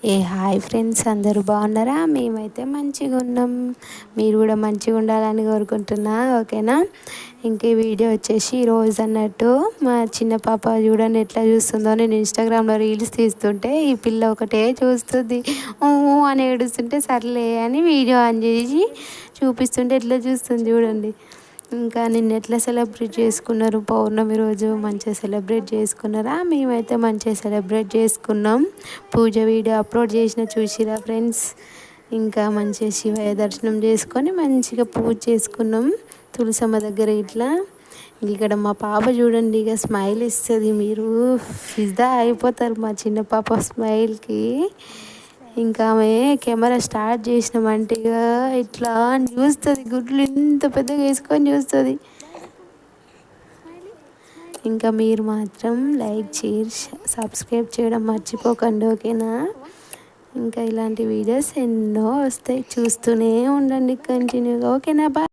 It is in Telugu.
హాయ్ ఫ్రెండ్స్, అందరూ బాగున్నారా? మేమైతే మంచిగా ఉన్నాం. మీరు కూడా మంచిగా ఉండాలని కోరుకుంటున్నా. ఓకేనా? ఇంక ఈ వీడియో వచ్చేసి ఈరోజు అన్నట్టు మా చిన్న పాప చూడండి ఎట్లా చూస్తుందో. నేను ఇన్స్టాగ్రామ్లో రీల్స్ తీస్తుంటే ఈ పిల్ల ఒకటే చూస్తుంది. ఊ అని ఏడుస్తుంటే సర్లే అని వీడియో ఆన్ చేసి చూపిస్తుంటే ఎట్లా చూస్తుంది చూడండి. ఇంకా నిన్న ఎట్లా సెలబ్రేట్ చేసుకున్నారు? పౌర్ణమి రోజు మంచిగా సెలబ్రేట్ చేసుకున్నారా? మేమైతే మంచిగా సెలబ్రేట్ చేసుకున్నాం. పూజ వీడియో అప్లోడ్ చేసిన చూసిరా ఫ్రెండ్స్? ఇంకా మంచిగా శివయ్య దర్శనం చేసుకొని మంచిగా పూజ చేసుకున్నాం తులసమ్మ దగ్గర. ఇట్లా ఇక్కడ మా పాప చూడండి, ఇక స్మైల్ ఇస్తుంది. మీరు ఫిదా అయిపోతారు మా చిన్న పాప స్మైల్కి. ఇంకా ఆమె కెమెరా స్టార్ట్ చేసినామంటే ఇక ఇట్లా చూస్తుంది, గుడ్లు ఇంత పెద్దగా వేసుకొని చూస్తుంది. ఇంకా మీరు మాత్రం లైక్ షేర్ సబ్స్క్రైబ్ చేయడం మర్చిపోకండి. ఓకేనా? ఇంకా ఇలాంటి వీడియోస్ ఎన్నో వస్తాయి, చూస్తూనే ఉండండి కంటిన్యూగా. ఓకేనా? బాయ్.